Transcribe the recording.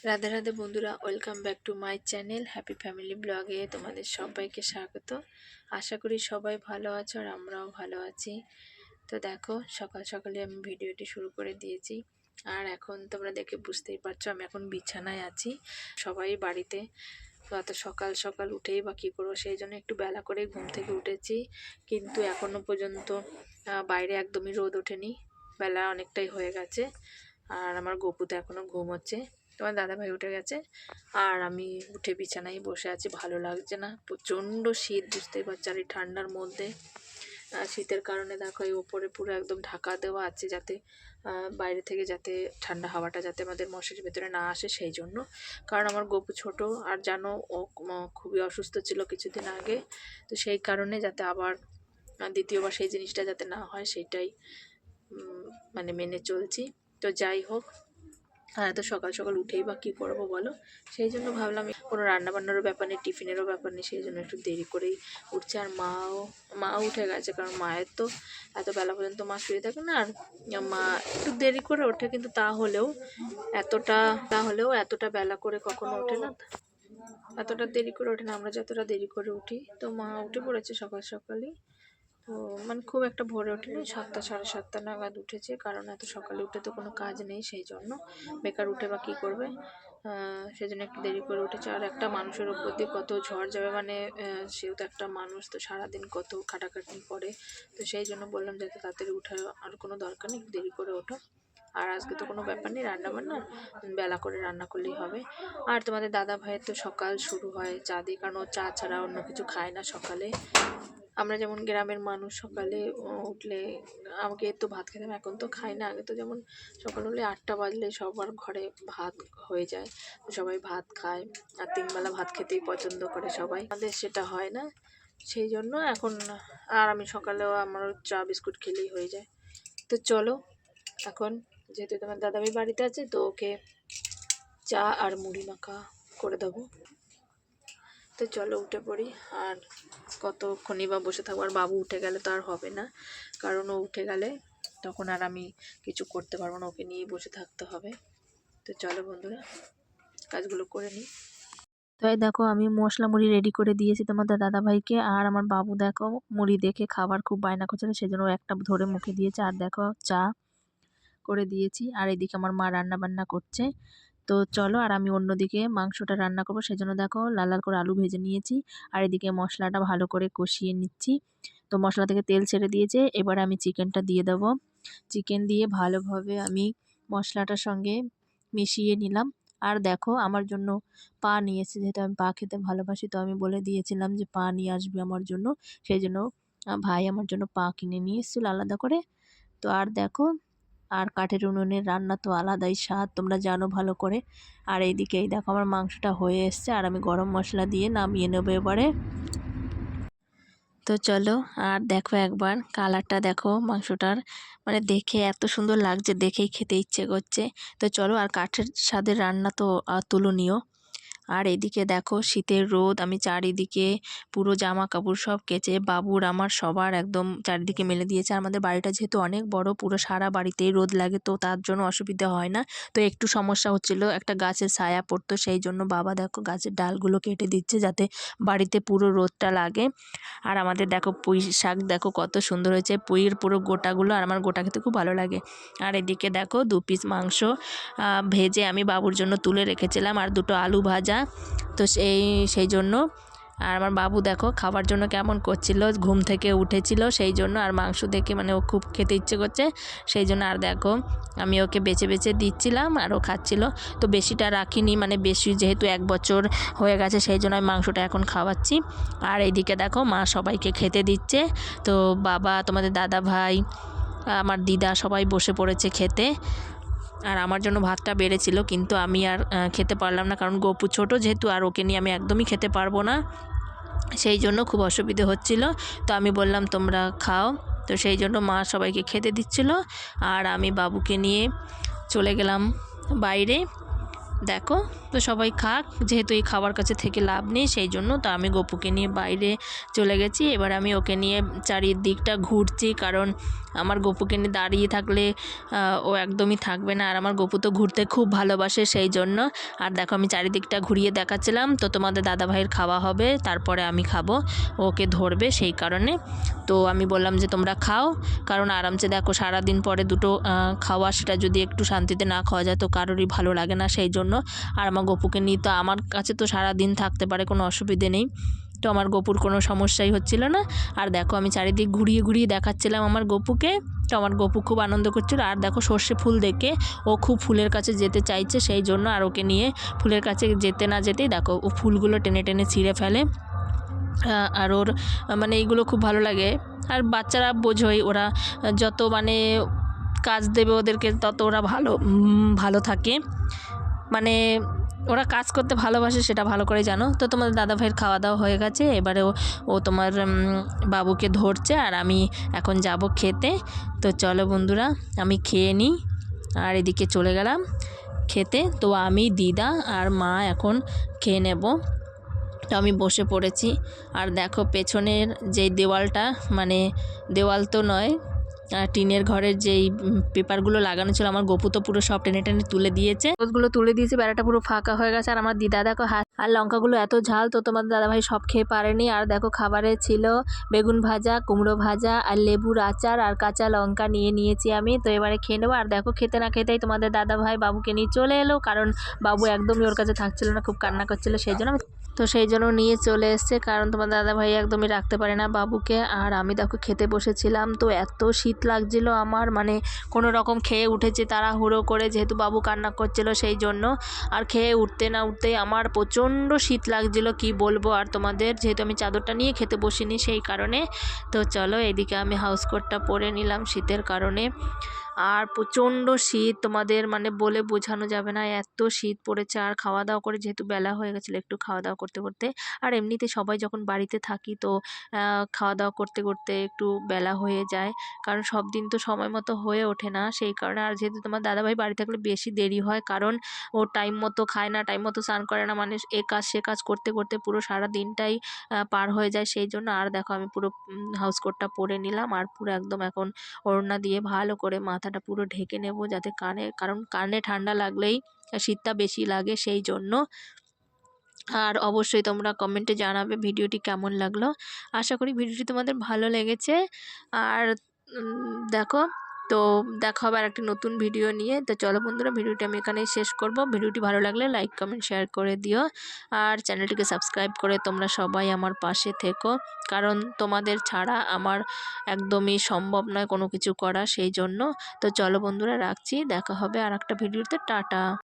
রাধে রাধে বন্ধুরা, welcome back to my channel happy family ব্লগে তোমাদের সবাইকে স্বাগত। আশা করি সবাই ভালো আছো আর আমরাও ভালো আছি। তো দেখো, সকাল সকালে আমি ভিডিওটি শুরু করে দিয়েছি। আর এখন তোমরা দেখে বুঝতেই পারছো আমি এখন বিছানায় আছি। সবাই বাড়িতে, তো এত সকাল সকাল উঠেই বা কী করবো, সেই জন্য একটু বেলা করে ঘুম থেকে উঠেছি। কিন্তু এখনও পর্যন্ত বাইরে একদমই রোদ ওঠেনি, বেলা অনেকটাই হয়ে গেছে। আর আমার গপুতে এখনও ঘুম হচ্ছে, তোমার দাদাভাই উঠে গেছে। আর আমি উঠে বিছানায় বসে আছি, ভালো লাগছে না, প্রচণ্ড শীত, বুঝতেই পারছি। আর এই ঠান্ডার মধ্যে শীতের কারণে দেখো এই ওপরে পুরো একদম ঢাকা দেওয়া আছে, যাতে বাইরে থেকে যাতে ঠান্ডা হাওয়াটা যাতে আমাদের মশারির ভেতরে না আসে, সেই জন্য। কারণ আমার গপু ছোট, আর জানো ও খুবই অসুস্থ ছিল কিছুদিন আগে। তো সেই কারণে যাতে আবার দ্বিতীয়বার সেই জিনিসটা যাতে না হয়, সেটাই মানে মেনে চলছি। তো যাই হোক, আর এত সকাল সকাল উঠেই বা কী করবো বলো, সেই জন্য ভাবলাম কোনো রান্নাবান্নারও ব্যাপার নেই, টিফিনেরও ব্যাপার নেই, সেই জন্য একটু দেরি করেই উঠছে। আর মাও উঠে গেছে, কারণ মায়ের তো এত বেলা পর্যন্ত মা শুয়ে থাকে না। আর মা একটু দেরি করে ওঠে, কিন্তু এতটা বেলা করে কখনো ওঠে না, এতটা দেরি করে ওঠে না, আমরা যতটা দেরি করে উঠি। তো মা উঠে পড়েছে সকাল সকালই। তো মানে খুব একটা ভোরে ওঠেনি, 7টা 7:30 নাগাদ উঠেছে, কারণ এত সকালে উঠে তো কোনো কাজ নেই, সেই জন্য। বেকার উঠে বা কী করবে, সেই জন্য একটু দেরি করে উঠেছে। আর একটা মানুষের ওপর দিয়ে কত ঝড় যাবে, মানে সেও তো একটা মানুষ, তো সারাদিন কত খাটাখাটনি করে। তো সেই জন্য বললাম যাতে তাড়াতাড়ি উঠার আর কোনো দরকার নেই, দেরি করে ওঠো। আর আজকে তো কোনো ব্যাপার নেই, রান্নাবান্না বেলা করে রান্না করলেই হবে। আর তোমাদের দাদা ভাইয়ের তো সকাল শুরু হয় চা দিয়ে, কারণ ও চা ছাড়া অন্য কিছু খায় না সকালে। আমরা যেমন গ্রামের মানুষ, সকালে উঠলে আমাকে তো ভাত খেতাম, এখন তো খাই না। আগে তো যেমন সকাল হলে 8টা বাজলে সবার ঘরে ভাত হয়ে যায়, সবাই ভাত খায়, আর 3 বেলা ভাত খেতেই পছন্দ করে সবাই। আমাদের সেটা হয় না, সেই জন্য এখন। আর আমি সকালেও আমার চা বিস্কুট খেলেই হয়ে যায়। তো চলো, এখন যেহেতু তোমার দাদাভাই বাড়িতে আছে, তো ওকে চা আর মুড়ি মাখা করে দেবো। তো চলো উঠে পড়ি। আর কতক্ষণই বা বসে থাকবো, আর বাবু উঠে গেলে তো আর হবে না, কারণ ও উঠে গেলে তখন আর আমি কিছু করতে পারবো না, ওকে নিয়েই বসে থাকতে হবে। তো চলো বন্ধুরা, কাজগুলো করে নিই। তাই দেখো, আমি মশলা মুড়ি রেডি করে দিয়েছি তোমাদের দাদাভাইকে। আর আমার বাবু দেখো মুড়ি দেখে খাবার খুব বায়না করছিল, সেজন্য একটা ধরে মুখে দিয়েছে। আর দেখো চা করে দিয়েছি, আর এদিকে আমার মা রান্না বান্না করছে। তো চলো, আর আমি অন্যদিকে মাংসটা রান্না করবো, সেজন্য দেখো লাল লাল করে আলু ভেজে নিয়েছি। আর এদিকে মশলাটা ভালো করে কষিয়ে নিচ্ছি। তো মশলা থেকে তেল ছেড়ে দিয়েছে, এবার আমি চিকেনটা দিয়ে দেবো। চিকেন দিয়ে ভালোভাবে আমি মশলাটার সঙ্গে মিশিয়ে নিলাম। আর দেখো আমার জন্য পা নিয়েছে, যেহেতু আমি পা খেতে ভালোবাসি, তো আমি বলে দিয়েছিলাম যে পা নিয়ে আসবে আমার জন্য, সেই জন্য ভাই আমার জন্য পা কিনে নিয়ে এসেছিল আলাদা করে। তো আর দেখো, আর কাঠের উনুনের রান্না তো আলাদাই স্বাদ, তোমরা জানো ভালো করে। আর এইদিকে এই দেখো আমার মাংসটা হয়ে এসছে, আর আমি গরম মশলা দিয়ে নামিয়ে নেবো এবারে। তো চলো, আর দেখো একবার কালারটা দেখো মাংসটার, মানে দেখে এত সুন্দর লাগছে, দেখেই খেতে ইচ্ছে করছে। তো চলো, আর কাঠের স্বাদের রান্না তো তুলনীয়। আর এদিকে দেখো শীতের রোদ, আমি চারিদিকে পুরো জামা কাপড় সব কেচে বাবুর আমার সবার একদম চারিদিকে মেলে দিয়েছে। আমাদের বাড়িটা যেহেতু অনেক বড়, পুরো সারা বাড়িতেই রোদ লাগে, তো তার জন্য অসুবিধা হয় না। তো একটু সমস্যা হচ্ছিল, একটা গাছের ছায়া পড়তো, সেই জন্য বাবা দেখো গাছের ডালগুলো কেটে দিচ্ছে, যাতে বাড়িতে পুরো রোদটা লাগে। আর আমাদের দেখো পুঁই শাক দেখো কত সুন্দর হয়েছে, পুঁইয়ের পুরো গোটাগুলো, আর আমার গোটা খেতে খুব ভালো লাগে। আর এদিকে দেখো 2 পিস মাংস ভেজে আমি বাবুর জন্য তুলে রেখেছিলাম, আর 2টো আলু ভাজা। তো সেই জন্য, আর আমার বাবু দেখো খাবার জন্য কেমন করছিল, ঘুম থেকে উঠেছিল সেই জন্য, আর মাংস দেখে মানে ও খুব খেতে ইচ্ছে করছে, সেই জন্য। আর দেখো আমি ওকে বেছে বেছে দিচ্ছিলাম, আর ও খাচ্ছিল। তো বেশিটা রাখিনি, মানে বেশি যেহেতু 1 বছর হয়ে গেছে, সেই জন্য আমি মাংসটা এখন খাওয়াচ্ছি। আর এইদিকে দেখো মা সবাইকে খেতে দিচ্ছে। তো বাবা, তোমাদের দাদা ভাই, আমার দিদা সবাই বসে পড়েছে খেতে। আর আমার জন্য ভাতটা বেড়েছিল, কিন্তু আমি আর খেতে পারলাম না, কারণ গপু ছোটো যেহেতু, আর ওকে নিয়ে আমি একদমই খেতে পারবো না, সেই জন্য খুব অসুবিধে হচ্ছিল। তো আমি বললাম তোমরা খাও, তো সেই জন্য মা সবাইকে খেতে দিচ্ছিল, আর আমি বাবুকে নিয়ে চলে গেলাম বাইরে। দেখো, তো সবাই খাক, যেহেতু এই খাবার কাছে থেকে লাভ নেই সেই জন্য তো আমি গপুকে নিয়ে বাইরে চলে গেছি। এবার আমি ওকে নিয়ে চারিদিকটা ঘুরছি, কারণ আমার গপুকে নিয়ে দাঁড়িয়ে থাকলে ও একদমই থাকবে না, আর আমার গপু তো ঘুরতে খুব ভালোবাসে সেই জন্য। আর দেখো আমি চারিদিকটা ঘুরিয়ে দেখাচ্ছিলাম, তো তোমাদের দাদাভাইয়ের খাওয়া হবে তারপরে আমি খাবো, ওকে ধরবে সেই কারণে। তো আমি বললাম যে তোমরা খাও, কারণ আরামসে দেখো সারাদিন পরে দুটো খাওয়া, সেটা যদি একটু শান্তিতে না খাওয়া যায় তো কারোরই ভালো লাগে না সেই জন্য। আর আমার গপুকে নিয়ে তো আমার কাছে তো সারাদিন থাকতে পারে, কোনো অসুবিধে নেই, তো আমার গপুর কোনো সমস্যাই হচ্ছিল না। আর দেখো আমি চারিদিক ঘুরিয়ে ঘুরিয়ে দেখাচ্ছিলাম আমার গপুকে, তো আমার গপু খুব আনন্দ করছিল। আর দেখো সর্ষে ফুল দেখে ও খুব ফুলের কাছে যেতে চাইছে সেই জন্য, আর ওকে নিয়ে ফুলের কাছে যেতে না যেতেই দেখো ও ফুলগুলো টেনে টেনে ছিঁড়ে ফেলে। আর ওর মানে এইগুলো খুব ভালো লাগে। আর বাচ্চারা বোঝোই, ওরা যত মানে কাজ দেবে ওদেরকে তত ওরা ভালো থাকে, মানে ওরা কাজ করতে ভালোবাসে সেটা ভালো করে জানো। তো তোমাদের দাদাভাইয়ের খাওয়া দাওয়া হয়ে গেছে, এবারে ও তোমার বাবুকে ধরছে, আর আমি এখন যাব খেতে। তো চলো বন্ধুরা আমি খেয়ে নিই, আর এদিকে চলে গেলাম খেতে। তো আমি, দিদা আর মা এখন খেয়ে নেব। তো আমি বসে পড়েছি। আর দেখো পেছনের যেই দেওয়ালটা, মানে দেওয়াল তো নয়, টিনের ঘরের যেই পেপারগুলো লাগানো ছিল আমার গপু তো পুরো সব টেনে টেনে তুলে দিয়েছে, ওগুলো তুলে দিয়েছে, বেড়াটা পুরো ফাঁকা হয়ে গেছে। আর আমার দিদা দেখো হাত আর লঙ্কাগুলো এত ঝাল, তো তোমার দাদাভাই সব খেয়ে পারেনি। আর দেখো খাবারে ছিল বেগুন ভাজা, কুমড়ো ভাজা, আর লেবুর আচার, আর কাঁচা লঙ্কা নিয়ে নিয়েছি আমি। তো এবারে খেয়ে নেবো। আর দেখো খেতে না খেতেই তোমাদের দাদাভাই বাবুকে নিয়ে চলে এলো, কারণ বাবু একদমই ওর কাছে থাকছিল না, খুব কান্না করছিল সেই জন্য। তো সেই জন্য নিয়ে চলে এসছে, কারণ তোমার দাদাভাই একদমই রাখতে পারে না বাবুকে। আর আমি দেখো খেতে বসেছিলাম, তো এত শীত লাগছিল আমার, মানে কোনো রকম খেয়ে উঠেছে তাড়াহুড়ো করে, যেহেতু বাবু কান্না করছিল সেই জন্য। আর খেয়ে উঠতে না উঠতেই আমার প্রচণ্ড শীত লাগছিল, কি বলবো আর তোমাদের, যেহেতু আমি চাদরটা নিয়ে খেতে বসিনি সেই কারণে। তো চলো এদিকে আমি হাউস কোটটা পরে নিলাম শীতের কারণে। আর প্রচণ্ড শীত, তোমাদের মানে বলে বোঝানো যাবে না, এত শীত পড়েছে। আর খাওয়া দাওয়া করে যেহেতু বেলা হয়ে গেছিলো একটু খাওয়া দাওয়া করতে করতে, আর এমনিতে সবাই যখন বাড়িতে থাকি তো খাওয়া দাওয়া করতে করতে একটু বেলা হয়ে যায়, কারণ সব দিন তো সময় মতো হয়ে ওঠে না সেই কারণে। আর যেহেতু তোমার দাদাভাই বাড়ি থাকলে বেশি দেরি হয়, কারণ ও টাইম মতো খায় না, টাইম মতো স্নান করে না, মানে এ কাজ সে কাজ করতে করতে পুরো সারা দিনটাই পার হয়ে যায় সেই জন্য। আর দেখো আমি পুরো হাউস কোটটা পরে নিলাম, আর পুরো একদম এখন ওড়না দিয়ে ভালো করে মাথাটা পুরো ঢেকে নেব, যাতে কারণ কানে ঠান্ডা লাগলেই শীতটা বেশি লাগে সেই জন্য। আর অবশ্যই তোমরা কমেন্টে জানাবে ভিডিওটি কেমন লাগলো। আশা করি ভিডিওটি তোমাদের ভালো লেগেছে। আর দেখো, তো দেখা হবে আর একটা নতুন ভিডিও নিয়ে। তো চলো বন্ধুরা ভিডিওটি আমি এখানেই শেষ করব। ভিডিওটি ভালো লাগলে লাইক কমেন্ট শেয়ার করে দিও, আর চ্যানেলটিকে সাবস্ক্রাইব করে তোমরা সবাই আমার পাশে থেকো, কারণ তোমাদের ছাড়া আমার একদমই সম্ভব নয় কোনো কিছু করা সেই জন্য। তো চলো বন্ধুরা রাখছি, দেখা হবে আর একটা ভিডিওতে, টাটা।